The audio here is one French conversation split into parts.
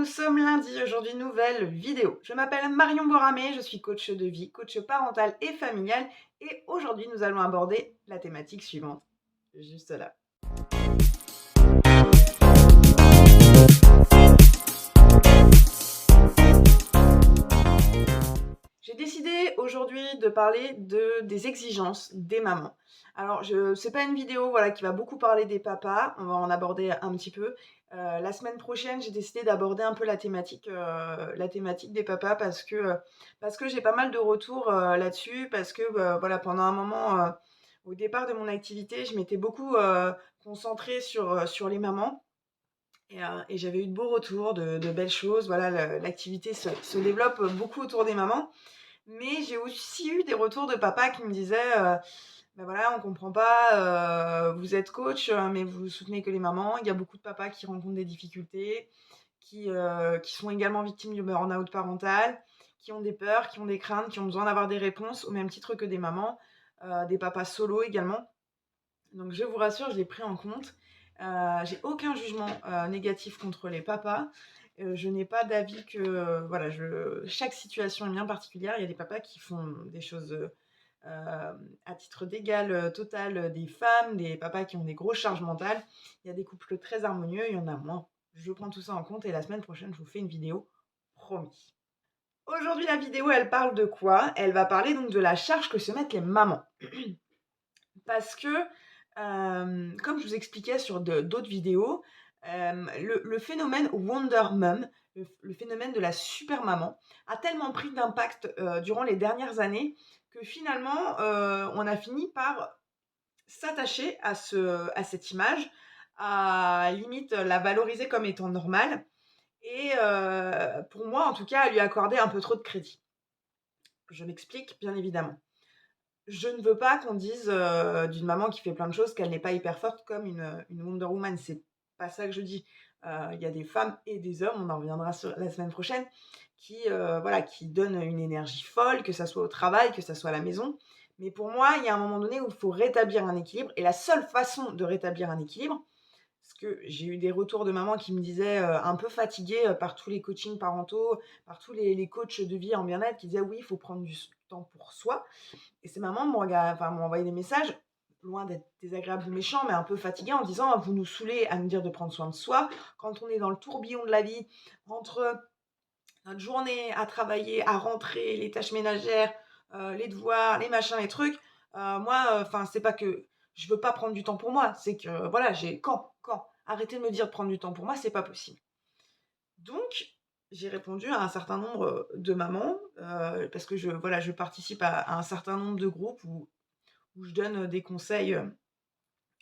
sommes lundi, aujourd'hui nouvelle vidéo. Je m'appelle Marion Boramé, je suis coach de vie, coach parental et familial et aujourd'hui nous allons aborder la thématique suivante, juste là. J'ai décidé aujourd'hui de parler des exigences des mamans. Alors, c'est pas une vidéo voilà, qui va beaucoup parler des papas, on va en aborder un petit peu. La semaine prochaine, j'ai décidé d'aborder un peu la thématique des papas parce que j'ai pas mal de retours là-dessus, parce que voilà, pendant un moment, au départ de mon activité, je m'étais beaucoup concentrée sur les mamans. Et j'avais eu de beaux retours, de belles choses. Voilà, l'activité se développe beaucoup autour des mamans. Mais j'ai aussi eu des retours de papa qui me disaient, «Bah, voilà, on comprend pas, vous êtes coach, mais vous soutenez que les mamans. Il y a beaucoup de papas qui rencontrent des difficultés, qui sont également victimes du burn-out parental, qui ont des peurs, qui ont des craintes, qui ont besoin d'avoir des réponses au même titre que des mamans, des papas solo également». Donc je vous rassure, je l'ai pris en compte. J'ai aucun jugement, négatif contre les papas. Je n'ai pas d'avis que, voilà, chaque situation est bien particulière. Il y a des papas qui font des choses, à titre d'égal, total, des femmes, des papas qui ont des grosses charges mentales. Il y a des couples très harmonieux, il y en a moins. Je prends tout ça en compte et la semaine prochaine, je vous fais une vidéo, promis. Aujourd'hui, la vidéo, elle parle de quoi? Elle va parler donc de la charge que se mettent les mamans. Parce que, comme je vous expliquais sur d'autres vidéos, le phénomène Wonder Mum, le phénomène de la super maman, a tellement pris d'impact, durant les dernières années que finalement, on a fini par s'attacher à cette image, à limite la valoriser comme étant normale et pour moi en tout cas, à lui accorder un peu trop de crédit. Je m'explique, bien évidemment. Je ne veux pas qu'on dise, d'une maman qui fait plein de choses qu'elle n'est pas hyper forte comme une Wonder Woman. C'est pas ça que je dis. Il y a des femmes et des hommes, on en reviendra sur la semaine prochaine, voilà, qui donnent une énergie folle, que ça soit au travail, que ça soit à la maison. Mais pour moi, il y a un moment donné où il faut rétablir un équilibre et la seule façon de rétablir un équilibre, parce que j'ai eu des retours de mamans qui me disaient, un peu fatiguées, par tous les coachings parentaux, par tous les coachs de vie en bien-être qui disaient: «Oui, il faut prendre du temps pour soi». Et ces mamans m'ont envoyé des messages, loin d'être désagréables ou méchants, mais un peu fatigués en disant: «Vous nous saoulez à nous dire de prendre soin de soi, quand on est dans le tourbillon de la vie, entre notre journée à travailler, à rentrer, les tâches ménagères, les devoirs, les machins, les trucs, moi, enfin, c'est pas que je veux pas prendre du temps pour moi, c'est que voilà, j'ai quand? Arrêtez de me dire de prendre du temps pour moi, c'est pas possible». Donc, j'ai répondu à un certain nombre, de mamans, parce que voilà, je participe à un certain nombre de groupes où je donne, des conseils,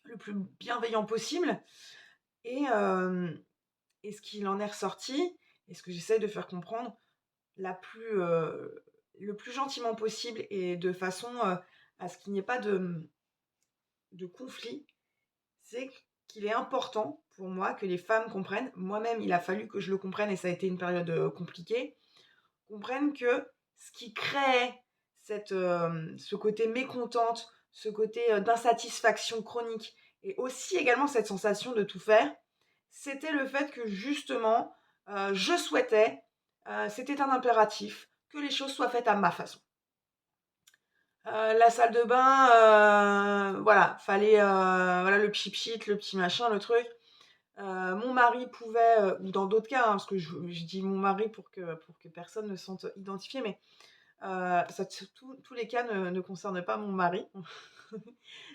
le plus bienveillants possible et ce qu'il en est ressorti et ce que j'essaie de faire comprendre le plus gentiment possible et de façon, à ce qu'il n'y ait pas de conflit, c'est qu'il est important pour moi que les femmes comprennent, moi-même il a fallu que je le comprenne et ça a été une période, compliquée, comprennent que ce qui crée ce côté mécontente, ce côté, d'insatisfaction chronique et aussi également cette sensation de tout faire, c'était le fait que justement, je souhaitais, c'était un impératif, que les choses soient faites à ma façon. La salle de bain, voilà, fallait, voilà le pchit-pchit, le petit machin, le truc. Mon mari pouvait, ou dans d'autres cas, hein, parce que je dis mon mari pour que personne ne se sente identifié, mais tous les cas ne concernent pas mon mari.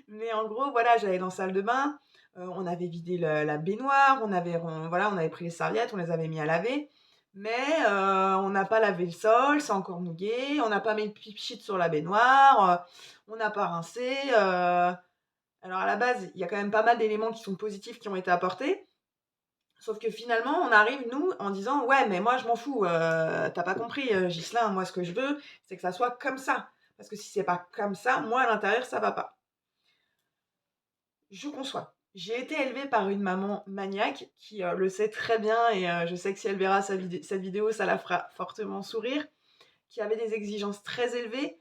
Mais en gros, voilà, j'allais dans la salle de bain, on avait vidé la baignoire, voilà, on avait pris les serviettes, on les avait mis à laver, mais on n'a pas lavé le sol, c'est encore mouillé, on n'a pas mis le pchit sur la baignoire, on n'a pas rincé, alors à la base, il y a quand même pas mal d'éléments qui sont positifs qui ont été apportés. Sauf que finalement, on arrive, nous, en disant: «Ouais, mais moi, je m'en fous, tu pas compris, Ghislain, moi, ce que je veux, c'est que ça soit comme ça. Parce que si c'est pas comme ça, moi, à l'intérieur, ça va pas». Je conçois. J'ai été élevée par une maman maniaque qui, le sait très bien et je sais que si elle verra cette vidéo, ça la fera fortement sourire, qui avait des exigences très élevées.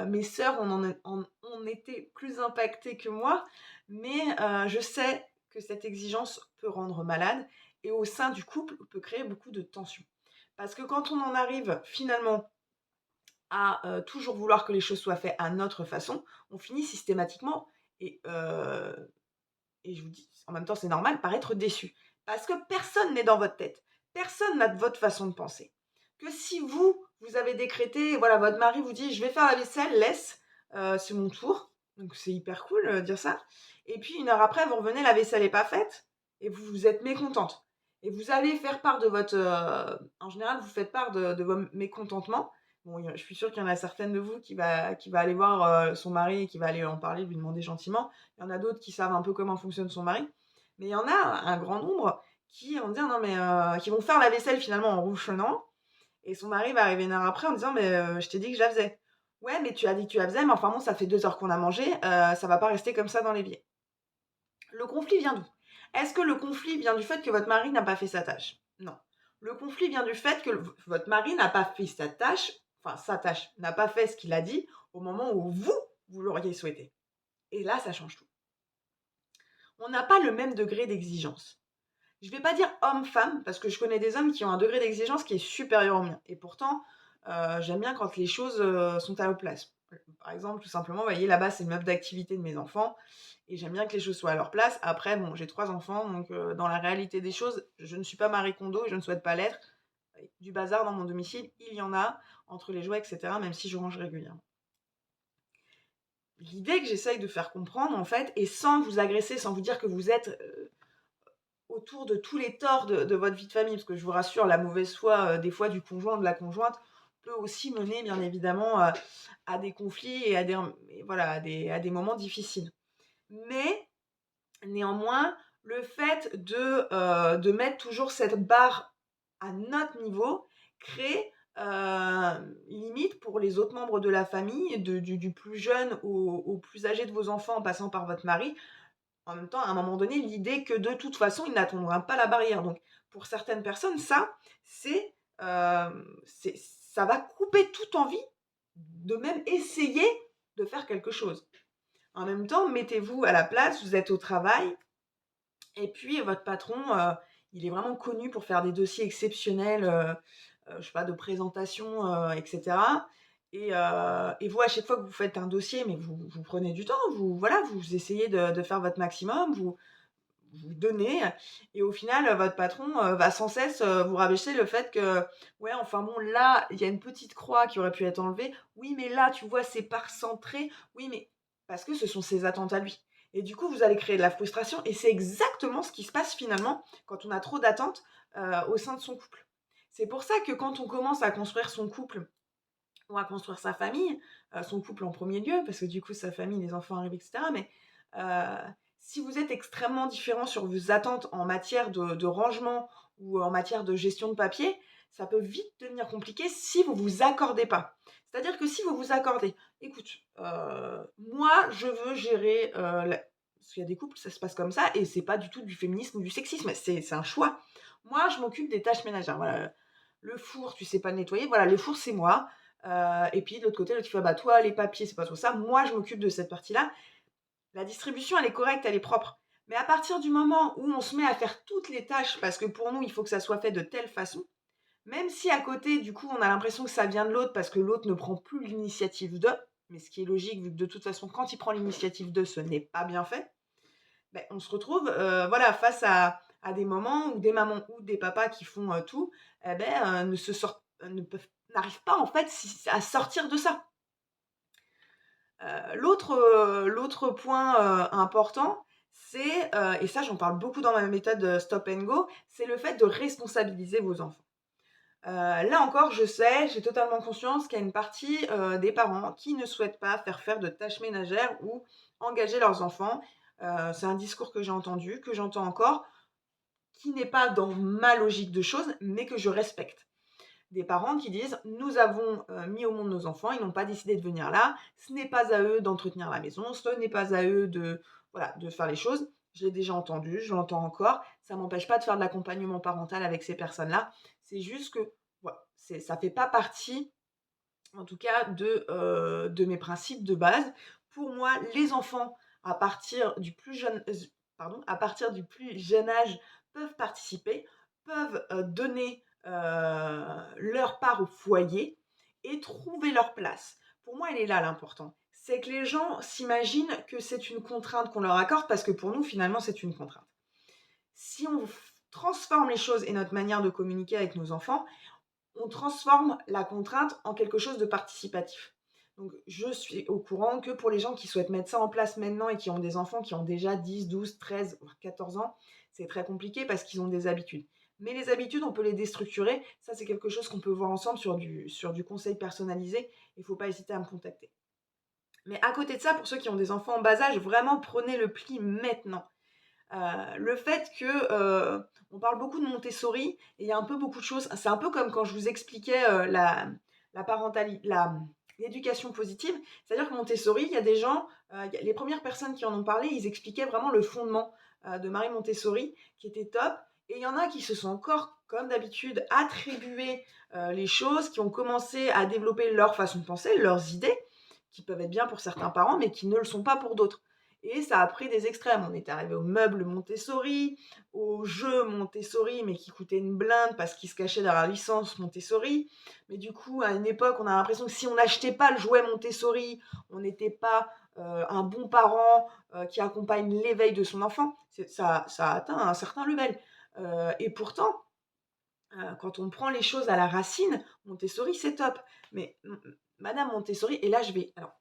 Mes sœurs ont été plus impactées que moi, mais je sais que cette exigence peut rendre malade et au sein du couple peut créer beaucoup de tensions. Parce que quand on en arrive finalement à toujours vouloir que les choses soient faites à notre façon, on finit systématiquement et heu et je vous dis, en même temps, c'est normal, par être déçu. Parce que personne n'est dans votre tête. Personne n'a votre façon de penser. Que si vous, vous avez décrété, voilà, votre mari vous dit: «Je vais faire la vaisselle, laisse, c'est mon tour». Donc c'est hyper cool, dire ça. Et puis 1 heure après, vous revenez, la vaisselle est pas faite et vous êtes mécontente. Et vous allez faire part de votre, en général, vous faites part de vos mécontentements. Bon, je suis sûre qu'il y en a certaines de vous qui va aller voir, son mari et qui va aller en parler, lui demander gentiment. Il y en a d'autres qui savent un peu comment fonctionne son mari. Mais il y en a un grand nombre qui vont dire: «Non mais» qui vont faire la vaisselle finalement en rouchonnant et son mari va arriver 1 heure après en disant: «Mais, je t'ai dit que je la faisais». «Ouais, mais tu as dit que tu la faisais, mais enfin bon, ça fait 2 heures qu'on a mangé, ça va pas rester comme ça dans l'évier». Le conflit vient d'où? Est-ce que le conflit vient du fait que votre mari n'a pas fait sa tâche? Non. Le conflit vient du fait que votre mari n'a pas fait sa tâche, n'a pas fait ce qu'il a dit au moment où vous, vous l'auriez souhaité. Et là, ça change tout. On n'a pas le même degré d'exigence. Je vais pas dire homme-femme, parce que je connais des hommes qui ont un degré d'exigence qui est supérieur au mien. Et pourtant, j'aime bien quand les choses sont à leur place. Par exemple, tout simplement, vous voyez, là-bas, c'est le meuble d'activité de mes enfants. Et j'aime bien que les choses soient à leur place. Après, bon, j'ai 3 enfants, donc dans la réalité des choses, je ne suis pas Marie Kondo et je ne souhaite pas l'être. Du bazar dans mon domicile, il y en a, entre les jouets, etc., même si je range régulièrement. L'idée que j'essaye de faire comprendre, en fait, et sans vous agresser, sans vous dire que vous êtes autour de tous les torts de votre vie de famille, parce que je vous rassure, la mauvaise foi, des fois du conjoint, de la conjointe, peut aussi mener bien évidemment, à des conflits et voilà, à des moments difficiles. Mais néanmoins, le fait de mettre toujours cette barre à notre niveau crée, limite pour les autres membres de la famille, du plus jeune au plus âgé de vos enfants en passant par votre mari, en même temps, à un moment donné, l'idée que de toute façon, ils n'atteindront pas la barrière. Donc, pour certaines personnes, ça, ça va couper toute envie de même essayer de faire quelque chose. En même temps, mettez-vous à la place, vous êtes au travail, et puis votre patron, il est vraiment connu pour faire des dossiers exceptionnels, je sais pas, de présentation, etc. Et vous, à chaque fois que vous faites un dossier, mais vous prenez du temps, voilà, vous essayez de faire votre maximum, vous donnez, et au final, votre patron, va sans cesse, vous rabaisser le fait que: «Ouais, enfin bon, là, il y a une petite croix qui aurait pu être enlevée. Oui, mais là, tu vois, c'est pas recentré. Oui, mais» parce que ce sont ses attentes à lui. Et du coup, vous allez créer de la frustration et c'est exactement ce qui se passe finalement quand on a trop d'attentes, au sein de son couple. C'est pour ça que quand on commence à construire son couple ou à construire sa famille, son couple en premier lieu, parce que du coup sa famille, les enfants arrivent et cetera, mais si vous êtes extrêmement différents sur vos attentes en matière de rangement ou en matière de gestion de papier, ça peut vite devenir compliqué si vous vous accordez pas. C'est-à-dire que si vous vous accordez: «Écoute, moi je veux gérer, la» parce qu'il y a des couples, ça se passe comme ça et c'est pas du tout du féminisme ou du sexisme, c'est un choix. «Moi je m'occupe des tâches ménagères», voilà, le four, tu sais pas le nettoyer, voilà, le four c'est moi. Et puis de l'autre côté, l'autre il fait: «Bah toi les papiers, c'est pas trop ça, moi je m'occupe de cette partie-là». La distribution, elle est correcte, elle est propre. Mais à partir du moment où on se met à faire toutes les tâches, parce que pour nous, il faut que ça soit fait de telle façon, même si à côté, du coup, on a l'impression que ça vient de l'autre parce que l'autre ne prend plus l'initiative de, mais ce qui est logique vu que de toute façon, quand il prend l'initiative de, ce n'est pas bien fait, beh, on se retrouve, voilà, face à des moments où des mamans ou des papas qui font, tout, eh beh, n'arrivent pas en fait à sortir de ça. L'autre point, important, c'est, et ça j'en parle beaucoup dans ma méthode, Stop and Go, c'est le fait de responsabiliser vos enfants. Là encore, je sais, j'ai totalement conscience qu'il y a une partie, des parents qui ne souhaitent pas faire de tâches ménagères ou engager leurs enfants. C'est un discours que j'ai entendu, que j'entends encore, qui n'est pas dans ma logique de choses, mais que je respecte. Des parents qui disent: «Nous avons, mis au monde nos enfants, ils n'ont pas décidé de venir là, ce n'est pas à eux d'entretenir la maison, ce n'est pas à eux de voilà, de faire les choses». Je l'ai déjà entendu, je l'entends encore, ça m'empêche pas de faire de l'accompagnement parental avec ces personnes-là. C'est juste que, voilà, ça fait pas partie, en tout cas, de mes principes de base. Pour moi, les enfants, à partir du plus jeune pardon, à partir du plus jeune âge, peuvent participer, peuvent, donner, leur part au foyer et trouver leur place. Pour moi, elle est là l'important. C'est que les gens s'imaginent que c'est une contrainte qu'on leur accorde parce que pour nous, finalement, c'est une contrainte. Si on transforme les choses et notre manière de communiquer avec nos enfants, on transforme la contrainte en quelque chose de participatif. Donc, je suis au courant que pour les gens qui souhaitent mettre ça en place maintenant et qui ont des enfants qui ont déjà 10, 12, 13, voire 14 ans, c'est très compliqué parce qu'ils ont des habitudes. Mais les habitudes, on peut les déstructurer. Ça, c'est quelque chose qu'on peut voir ensemble sur du conseil personnalisé. Il ne faut pas hésiter à me contacter. Mais à côté de ça, pour ceux qui ont des enfants en bas âge, vraiment prenez le pli maintenant. Le fait que, on parle beaucoup de Montessori et il y a un peu beaucoup de choses, c'est un peu comme quand je vous expliquais, l'éducation positive. C'est-à-dire que Montessori, il y a des gens, les premières personnes qui en ont parlé, ils expliquaient vraiment le fondement, de Marie Montessori qui était top et il y en a qui se sont encore, comme d'habitude, attribués, les choses, qui ont commencé à développer leur façon de penser, leurs idées, qui peuvent être bien pour certains parents, mais qui ne le sont pas pour d'autres. Et ça a pris des extrêmes. On est arrivé aux meubles Montessori, aux jeux Montessori, mais qui coûtaient une blinde parce qu'ils se cachaient derrière la licence Montessori. Mais du coup, à une époque, on a l'impression que si on n'achetait pas le jouet Montessori, on n'était pas un bon parent qui accompagne l'éveil de son enfant. Ça a atteint un certain level. Et pourtant, quand on prend les choses à la racine, Montessori, c'est top. Mais Madame Montessori, et là je vais, alors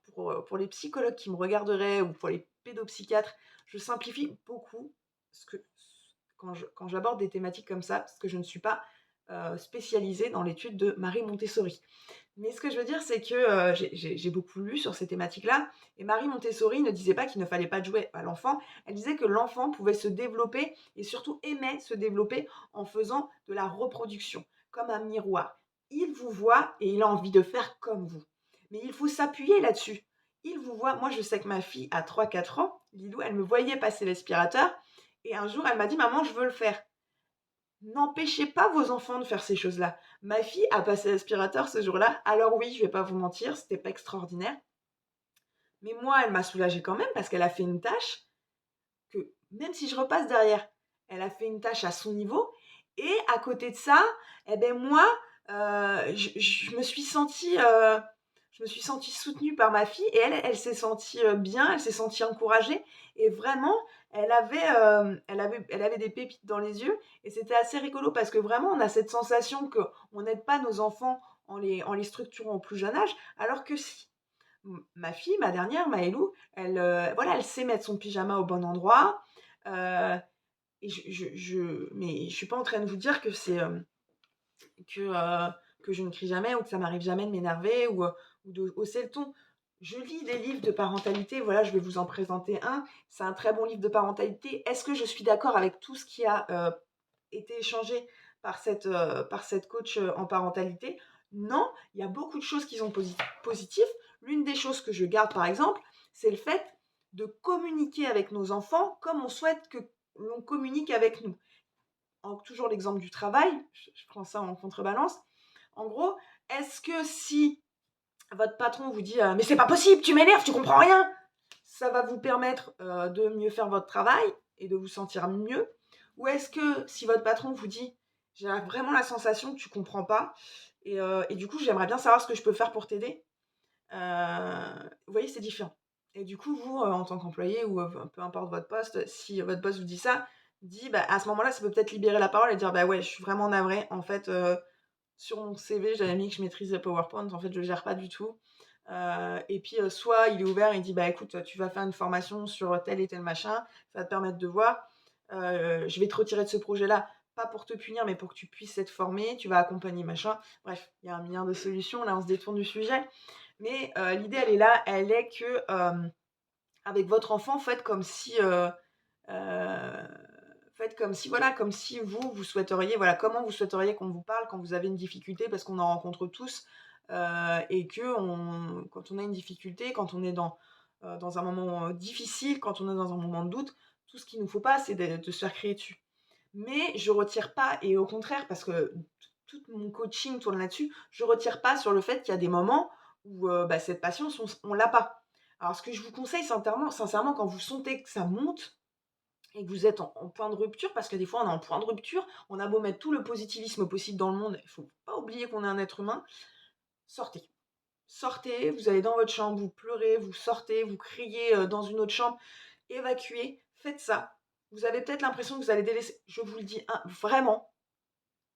pour les psychologues qui me regarderaient ou pour les pédopsychiatres, je simplifie beaucoup ce que, quand j'aborde des thématiques comme ça, parce que je ne suis pas spécialisée dans l'étude de Marie Montessori. Mais ce que je veux dire, c'est que j'ai beaucoup lu sur ces thématiques-là, et Marie Montessori ne disait pas qu'il ne fallait pas jouer à l'enfant, elle disait que l'enfant pouvait se développer, et surtout aimait se développer en faisant de la reproduction, comme un miroir. Il vous voit et il a envie de faire comme vous. Mais il faut s'appuyer là-dessus. Il vous voit, moi je sais que ma fille a 3-4 ans, Lilou, elle me voyait passer l'aspirateur, et un jour elle m'a dit: «Maman, je veux le faire». N'empêchez pas vos enfants de faire ces choses-là. Ma fille a passé l'aspirateur ce jour-là. Alors oui, je vais pas vous mentir, c'était pas extraordinaire. Mais moi, elle m'a soulagée quand même parce qu'elle a fait une tâche que, même si je repasse derrière, elle a fait une tâche à son niveau. Et à côté de ça, eh ben moi, je me suis sentie, soutenue par ma fille et elle s'est sentie bien, elle s'est sentie encouragée. Et vraiment, elle avait des pépites dans les yeux et c'était assez rigolo parce que vraiment, on a cette sensation qu'on n'aide pas nos enfants en les structurant au plus jeune âge, alors que si. Ma fille, ma dernière, Maëlou, elle, voilà, elle sait mettre son pyjama au bon endroit. Heu et mais je suis pas en train de vous dire que que, heu, que je ne crie jamais ou que ça m'arrive jamais de m'énerver ou de hausser le ton. Je lis des livres de parentalité, voilà, je vais vous en présenter un. C'est un très bon livre de parentalité. Est-ce que je suis d'accord avec tout ce qui a, été échangé par cette coach, en parentalité? Non, il y a beaucoup de choses qui sont positives. L'une des choses que je garde, par exemple, c'est le fait de communiquer avec nos enfants comme on souhaite que l'on communique avec nous. Toujours l'exemple du travail, je prends ça en contrebalance. En gros, est-ce que si votre patron vous dit mais c'est pas possible, tu m'énerves, tu comprends rien, ça va vous permettre de mieux faire votre travail et de vous sentir mieux? Ou est-ce que si votre patron vous dit j'ai vraiment la sensation que tu comprends pas et du coup j'aimerais bien savoir ce que je peux faire pour t'aider, vous voyez, c'est différent. Et du coup, vous, en tant qu'employé ou peu importe votre poste, si votre boss vous dit ça, bah, à ce moment-là, ça peut peut-être libérer la parole et dire: «Bah, ouais, je suis vraiment navrée. En fait, sur mon CV, j'avais mis que je maîtrisais PowerPoint. En fait, je le gère pas du tout». Et puis, soit il est ouvert, il dit: «Bah, écoute, tu vas faire une formation sur tel et tel machin, ça va te permettre de voir. Je vais te retirer de ce projet-là, pas pour te punir, mais pour que tu puisses être formé, tu vas accompagner machin». Bref, il y a un milliard de solutions. Là, on se détourne du sujet. Mais l'idée, elle est là, elle est que, avec votre enfant, heu, faites comme si, voilà, comme si vous souhaiteriez, voilà, comment vous souhaiteriez qu'on vous parle quand vous avez une difficulté, parce qu'on en rencontre tous, et quand on a une difficulté, quand on est dans un moment, difficile, quand on est dans un moment de doute, tout ce qu'il nous faut pas, c'est de se faire crier dessus. Mais je retire pas, et au contraire, parce que tout mon coaching tourne là-dessus, je retire pas sur le fait qu'il y a des moments où, bah, cette patience, on l'a pas. Alors ce que je vous conseille sincèrement, quand vous sentez que ça monte, et que vous êtes en point de rupture, parce que des fois on est en point de rupture, on a beau mettre tout le positivisme possible dans le monde, il faut pas oublier qu'on est un être humain, sortez. Sortez, vous allez dans votre chambre, vous pleurez, vous sortez, vous criez dans une autre chambre, évacuez, faites ça. Vous avez peut-être l'impression que vous allez délaisser, je vous le dis vraiment,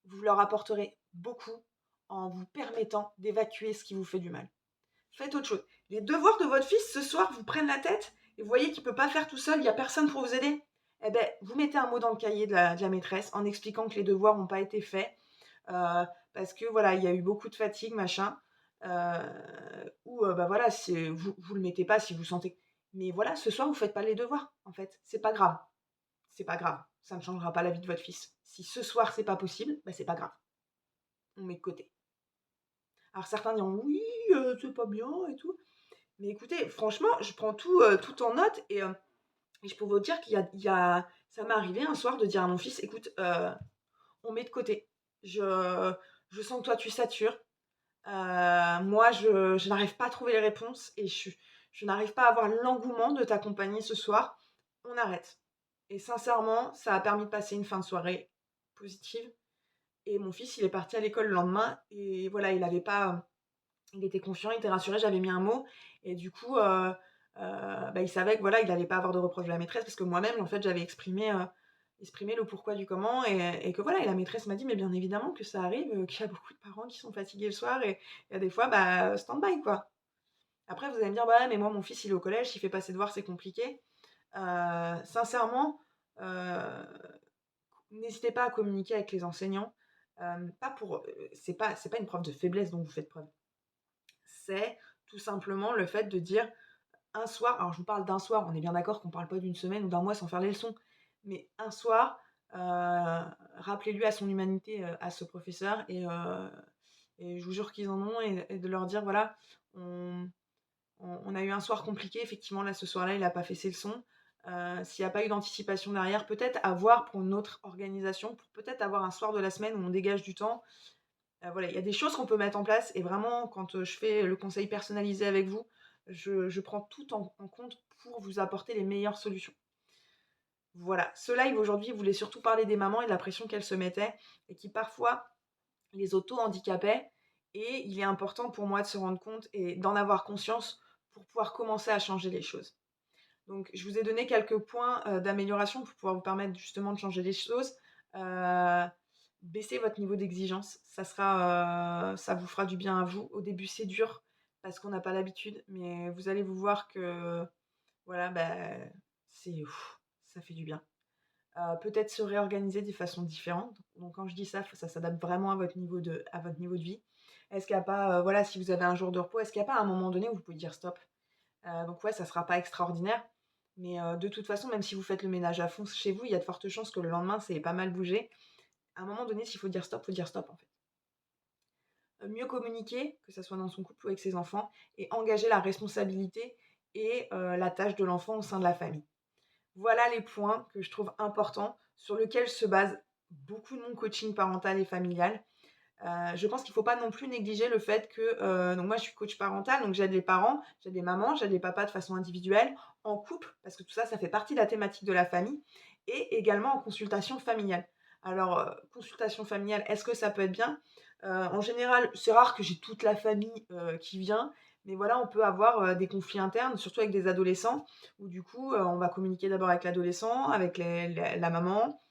vous leur apporterez beaucoup en vous permettant d'évacuer ce qui vous fait du mal. Faites autre chose. Les devoirs de votre fils ce soir vous prennent la tête et vous voyez qu'il ne peut pas faire tout seul, il n'y a personne pour vous aider. Eh bien, vous mettez un mot dans le cahier de la maîtresse en expliquant que les devoirs n'ont pas été faits parce que voilà, il y a eu beaucoup de fatigue, machin. Ou bah voilà, vous le mettez pas si vous sentez. Mais voilà, ce soir vous faites pas les devoirs. En fait, c'est pas grave. C'est pas grave. Ça ne changera pas la vie de votre fils. Si ce soir c'est pas possible, bah c'est pas grave. On met de côté. Alors certains diront oui, c'est pas bien et tout. Mais écoutez, franchement, je prends tout en note et je peux vous dire ça m'est arrivé un soir de dire à mon fils, écoute, on met de côté. Je sens que toi tu satures. Moi, je n'arrive pas à trouver les réponses et je n'arrive pas à avoir l'engouement de t'accompagner ce soir. On arrête. Et sincèrement, ça a permis de passer une fin de soirée positive. Et mon fils, il est parti à l'école le lendemain et voilà, il était confiant, il était rassuré, j'avais mis un mot et du coup, bah, il savait que voilà, il n'allait pas avoir de reproche de la maîtresse parce que moi-même, en fait, j'avais exprimé le pourquoi du comment et que voilà, et la maîtresse m'a dit: «Mais bien évidemment que ça arrive, qu'il y a beaucoup de parents qui sont fatigués le soir et il y a des fois, bah, stand-by, quoi». Après, vous allez me dire: «Bah ouais, mais moi, mon fils, il est au collège, il fait pas ses devoirs, c'est compliqué». Sincèrement, heu, n'hésitez pas à communiquer avec les enseignants, pas pour, c'est pas une preuve de faiblesse dont vous faites preuve. C'est tout simplement le fait de dire un soir, alors je vous parle d'un soir, on est bien d'accord qu'on parle pas d'une semaine ou d'un mois sans faire les leçons, mais un soir, rappelez-lui à son humanité, à ce professeur et je vous jure qu'ils en ont et de leur dire: «Voilà, on on a eu un soir compliqué, effectivement, là, ce soir-là, il a pas fait ses leçons». S'il y a pas eu d'anticipation derrière, peut-être à voir pour une autre organisation, pour peut-être avoir un soir de la semaine où on dégage du temps. Voilà, il y a des choses qu'on peut mettre en place et vraiment quand, je fais le conseil personnalisé avec vous, je prends tout en compte pour vous apporter les meilleures solutions. Voilà, ce live aujourd'hui voulait surtout parler des mamans et de la pression qu'elles se mettaient et qui parfois les auto-handicapaient et il est important pour moi de se rendre compte et d'en avoir conscience pour pouvoir commencer à changer les choses. Donc je vous ai donné quelques points, d'amélioration pour pouvoir vous permettre justement de changer les choses. Heu, Baissez votre niveau d'exigence, ça vous fera du bien à vous. Au début, c'est dur parce qu'on n'a pas l'habitude, mais vous allez vous voir que voilà, bah, c'est ça fait du bien. Peut-être se réorganiser de façon différente. Donc quand je dis ça, ça s'adapte vraiment à votre niveau de vie. Est-ce qu'il y a pas, voilà, si vous avez un jour de repos, est-ce qu'il y a pas un moment donné où vous pouvez dire stop? Donc ouais, ça sera pas extraordinaire, mais de toute façon, même si vous faites le ménage à fond chez vous, il y a de fortes chances que le lendemain, ça ait pas mal bougé. À un moment donné, s'il faut dire stop, en fait. Mieux communiquer, que ça soit dans son couple ou avec ses enfants et engager la responsabilité et la tâche de l'enfant au sein de la famille. Voilà les points que je trouve importants, sur lesquels se base beaucoup de mon coaching parental et familial. Je pense qu'il ne faut pas non plus négliger le fait que, donc moi je suis coach parental, donc j'aide les parents, j'aide les mamans, j'aide les papas de façon individuelle, en couple, parce que tout ça, ça fait partie de la thématique de la famille, et également en consultation familiale. Alors, consultation familiale, est-ce que ça peut être bien? En général, c'est rare que j'ai toute la famille, qui vient, mais voilà, on peut avoir, des conflits internes, surtout avec des adolescents, où du coup, on va communiquer d'abord avec l'adolescent, avec la maman,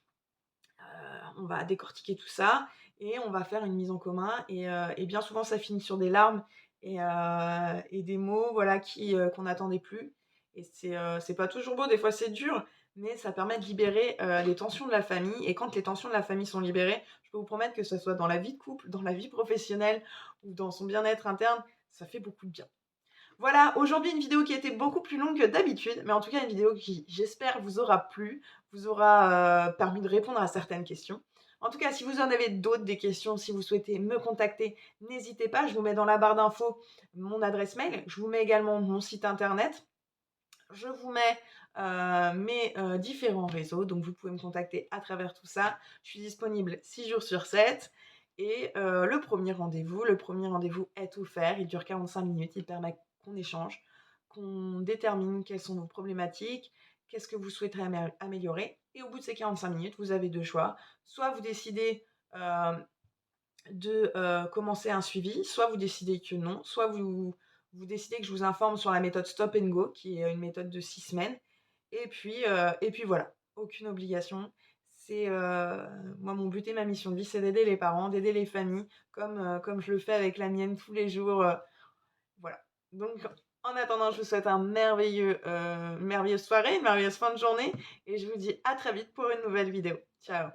on va décortiquer tout ça et on va faire une mise en commun et bien souvent ça finit sur des larmes et des mots, voilà, qu'on n'attendait plus et c'est pas toujours beau, des fois c'est dur, mais ça permet de libérer, les tensions de la famille et quand les tensions de la famille sont libérées, je peux vous promettre que ce soit dans la vie de couple, dans la vie professionnelle ou dans son bien-être interne, ça fait beaucoup de bien. Voilà, aujourd'hui une vidéo qui a été beaucoup plus longue que d'habitude, mais en tout cas une vidéo qui, j'espère, vous aura plu, vous aura permis de répondre à certaines questions. En tout cas, si vous en avez d'autres des questions, si vous souhaitez me contacter, n'hésitez pas, je vous mets dans la barre d'infos mon adresse mail, je vous mets également mon site internet, je vous mets mes différents réseaux, donc vous pouvez me contacter à travers tout ça. Je suis disponible 6 jours sur 7 et le premier rendez-vous est offert, il dure 45 minutes, il permet qu'on échange, qu'on détermine quelles sont vos problématiques, qu'est-ce que vous souhaiterez améliorer et au bout de ces 45 minutes, vous avez 2 choix. Soit vous décidez, de, commencer un suivi, soit vous décidez que non, soit vous décidez que je vous informe sur la méthode Stop and Go, qui est une méthode de 6 semaines et puis voilà. Aucune obligation. C'est, moi mon but et ma mission de vie, c'est d'aider les parents, d'aider les familles comme je le fais avec la mienne tous les jours, voilà. Donc en attendant, je vous souhaite une merveilleuse soirée, une merveilleuse fin de journée et je vous dis à très vite pour une nouvelle vidéo. Ciao.